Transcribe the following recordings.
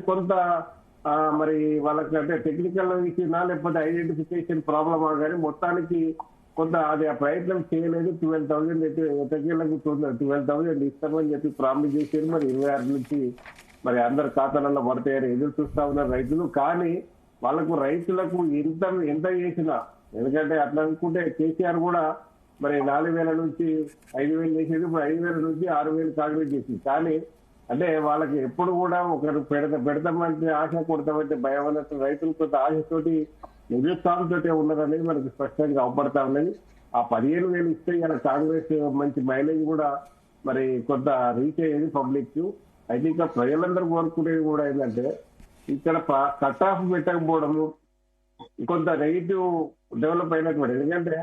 కొంత మరి వాళ్ళకంటే టెక్నికల్ ఇష్యూనా లేకపోతే ఐడెంటిఫికేషన్ ప్రాబ్లమా కానీ మొత్తానికి కొంత అది ఆ ప్రయత్నం చేయలేదు. 12,000 ఎటకేళ్ళకు 12,000 ఇస్తామని చెప్పి ప్రామిస్ చేశారు. మరి 26 నుంచి మరి అందరి ఖాతాలలో పడతాయని ఎదురు చూస్తా ఉన్నారు రైతులు. కానీ వాళ్ళకు రైతులకు ఎంత చేసినా, ఎందుకంటే అట్లా అనుకుంటే కేసీఆర్ కూడా మరి 4,000 నుంచి 5,000 చేసేది, ఇప్పుడు 5,000 నుంచి 6,000 కాంగ్రెస్ చేసింది. కానీ అంటే వాళ్ళకి ఎప్పుడు కూడా ఒకరు పెడతామంటే ఆశ, కొడతామంటే భయం అన్నట్టు రైతులు కొంత ఆశతోటి నిరుత్సాహంతో ఉన్నదనేది మనకి స్పష్టంగా అవపడతా ఉన్నది. ఆ 15,000 ఇస్తే ఇలా కాంగ్రెస్ మంచి మైలేజ్ కూడా మరి కొంత రీచ్ అయ్యేది పబ్లిక్. అయితే ఇంకా ప్రజలందరూ కోరుకునేది కూడా ఏంటంటే ఇక్కడ కట్ ఆఫ్ పెట్టకపోవడము కొంత నెగిటివ్ డెవలప్ అయినటువంటి. ఎందుకంటే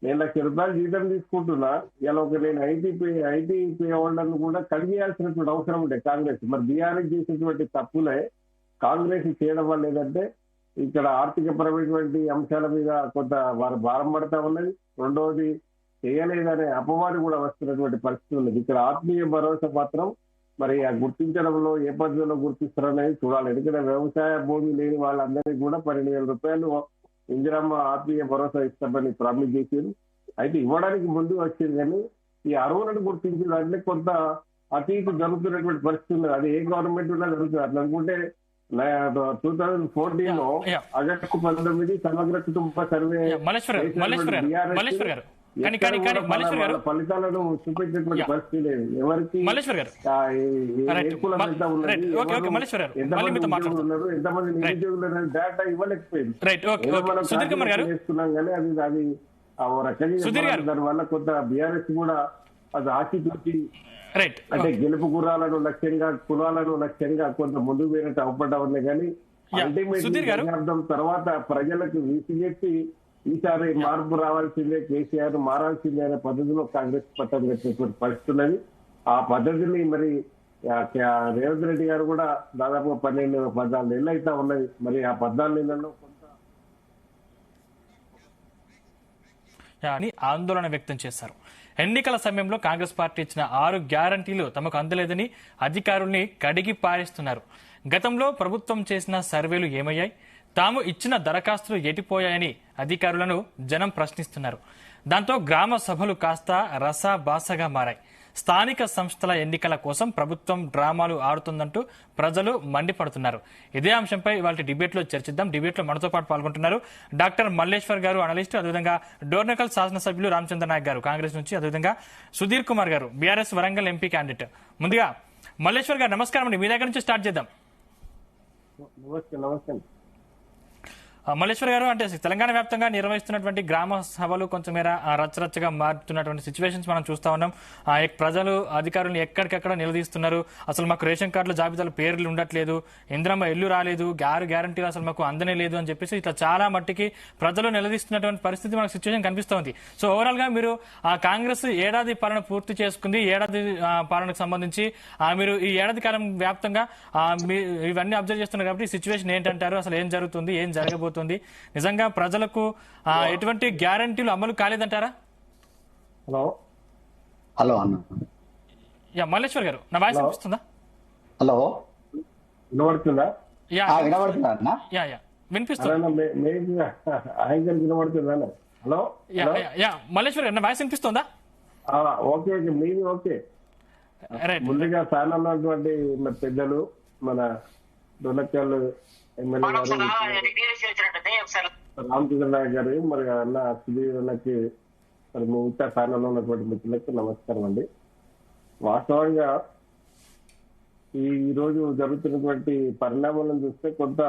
నేను ₹1,00,000 జీతం తీసుకుంటున్నా, ఇలా నేను ఐటీ హోల్డర్ను కూడా కలిగేయాల్సినటువంటి అవసరం ఉండే కాంగ్రెస్. మరి బీఆర్ఎస్ చేసినటువంటి తప్పులే కాంగ్రెస్ చేయడం వల్ల ఏంటంటే ఇక్కడ ఆర్థికపరమైనటువంటి అంశాల మీద కొంత వారు భారం పడతా ఉన్నది. రెండవది చేయలేదనే అపవాదు కూడా వస్తున్నటువంటి పరిస్థితి ఉన్నది. ఇక్కడ ఆత్మీయ భరోసా మాత్రం మరి ఆ గుర్తించడంలో ఏ పద్ధతిలో గుర్తిస్తారనేది చూడాలి. ఎందుకంటే వ్యవసాయ భూమి లేని వాళ్ళందరికీ కూడా ₹12,000 ఇందిరమ్మ ఆత్మీయ భరోసా ఇస్తామని ప్రామిస్ చేశారు. అయితే ఇవ్వడానికి ముందు వచ్చింది, కానీ ఈ అర్హులను గుర్తించడానికి కొంత అటు ఇటు జరుగుతున్నటువంటి పరిస్థితి ఉన్నది. అది ఏ గవర్నమెంట్ ఉన్నా జరుగుతుంది. అట్లా అనుకుంటే 2014 ఆగస్టు 19 సమగ్ర కుటుంబ సర్వే ఫలితాలను చూపించేటువంటి పరిస్థితి లేదు. ఎవరికి ఉన్నారు, ఎంతమంది నిరుద్యోగులు ఉన్నారు డేటా ఇవ్వలేకపోయింది. చేస్తున్నాం కానీ అది దానివల్ల కొంత బీఆర్ఎస్ కూడా అది ఆశించి అంటే గెలుపు గుర్రాలను లక్ష్యంగా, కులాలను లక్ష్యంగా కొంత ముందుకు పోయినట్టు అవపడ్డా ఉన్నాయి. కానీ అల్టిమేట్ తర్వాత ప్రజలకు విసిగెత్తి ఈసారి మార్పు రావాల్సిందే, కేసీఆర్ మారాల్సిందే అనే పద్ధతిలో కాంగ్రెస్ పట్టం కట్టినటువంటి పరిస్థితి ఉన్నది. ఆ పద్ధతిని మరి రేవంత్ రెడ్డి గారు కూడా దాదాపు 12-14 నెలలు అయితే ఉన్నది. మరి ఆ 14 నెలల్లో కొంత ఆందోళన వ్యక్తం చేశారు. ఎన్నికల సమయంలో కాంగ్రెస్ పార్టీ ఇచ్చిన 6 గ్యారంటీలు తమకు అందలేదని అధికారుల్ని కడిగి పారేస్తున్నారు. గతంలో ప్రభుత్వం చేసిన సర్వేలు ఏమయ్యాయి, తాము ఇచ్చిన దరఖాస్తులు ఎటిపోయాయని అధికారులను జనం ప్రశ్నిస్తున్నారు. దాంతో గ్రామ సభలు కాస్త రసాబాసగా మారాయి. స్థానిక సంస్థల ఎన్నికల కోసం ప్రభుత్వం డ్రామాలు ఆడుతుందంటూ ప్రజలు మండిపడుతున్నారు. ఇదే అంశంపై ఇవాళ డిబేట్ లో చర్చిద్దాం. డిబేట్ లో మనతో పాటు పాల్గొంటున్నారు డాక్టర్ మల్లేశ్వర్ గారు, అనలిస్ట్, అదేవిధంగా డోర్నకల్ శాసనసభ్యులు రామచంద్ర నాయక్ గారు కాంగ్రెస్ నుంచి, అదేవిధంగా సుధీర్ కుమార్ గారు బీఆర్ఎస్ వరంగల్ ఎంపీ క్యాండిడేట్. ముందుగా మల్లేశ్వర్ గారు నమస్కారం అండి, మీ దగ్గర నుంచి స్టార్ట్ చేద్దాం. మల్లేశ్వర్ గారు, అంటే తెలంగాణ వ్యాప్తంగా నిర్వహిస్తున్నటువంటి గ్రామ సభలు కొంచెం మేర రచ్చరచ్చగా మారుతున్నటువంటి సిచ్యువేషన్స్ మనం చూస్తా ఉన్నాం. ప్రజలు అధికారులను ఎక్కడికెక్కడ నిలదీస్తున్నారు. అసలు మాకు రేషన్ కార్డుల జాబితాలో పేర్లు ఉండట్లేదు, ఇందిరమ్మ ఇల్లు రాలేదు, 6 గ్యారంటీలు అసలు మాకు అందనే లేదు అని చెప్పేసి ఇట్లా చాలా మట్టికి ప్రజలు నిలదీస్తున్నటువంటి పరిస్థితి మనకు సిచ్యువేషన్ కనిపిస్తోంది. సో ఓవరాల్ గా మీరు కాంగ్రెస్ ఏడాది పాలన పూర్తి చేసుకుంది. ఏడాది పాలనకు సంబంధించి మీరు ఈ ఏడాది కాలం వ్యాప్తంగా ఇవన్నీ అబ్జర్వ్ చేస్తున్నారు కాబట్టి ఈ సిచ్యువేషన్ ఏంటంటారు, అసలు ఏం జరుగుతుంది, ఏం జరగబోతుంది, నిజంగా ప్రజలకు ఎటువంటి గ్యారంటీలు అమలు కాలేదంటారా? హలో అన్న, మల్లేశ్వర్ గారు నా వాయిస్ వినిపిస్తుందా? హలో వినబడుతుందా? వినిపిస్తుంది. హలో మల్లేశ్వర్ గారు నా వాయిస్ వినిపిస్తుందా? ఓకే ఓకే, మీది ఓకే. ముందుగా ఫ్యాన్ ఉన్నటువంటి పెద్దలు మన డొనకల్ ఎమ్మెల్యే గారు రామచంద్ర నాయక్ గారు, మరి అన్న సుధీర్కి, మరి మిగతా ఫ్యాన్లో ఉన్నటువంటి మిత్రులకు నమస్కారం అండి. వాస్తవంగా ఈ రోజు జరుగుతున్నటువంటి పరిణామాలను చూస్తే కొంత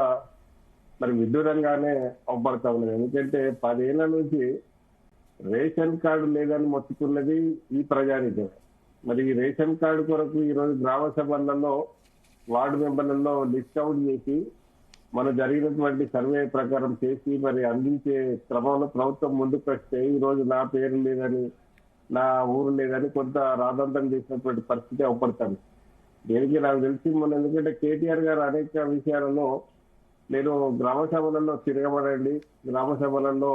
మరి విడ్డూరంగానే అవపడతా ఉన్నది. ఎందుకంటే 10 ఏళ్ల నుంచి రేషన్ కార్డు లేదని మొత్తుకున్నది ఈ ప్రజానికం. మరి ఈ రేషన్ కార్డు కొరకు ఈ రోజు గ్రామ సభలలో, వార్డు మెంబర్లలో లిస్ట్ అవుట్ చేసి మన జరిగినటువంటి సర్వే ప్రకారం చేసి మరి అందించే క్రమంలో ప్రభుత్వం ముందుకు వస్తే ఈ రోజు నా పేరు లేదని, నా ఊరు లేదని కొంత రాదంతం చేసినటువంటి పరిస్థితి అవపడతాను. దేనికి నాకు తెలిసి మొన్న, ఎందుకంటే కేటీఆర్ గారు అనేక విషయాలలో నేను గ్రామ సభలలో తిరగబడండి, గ్రామ సభలలో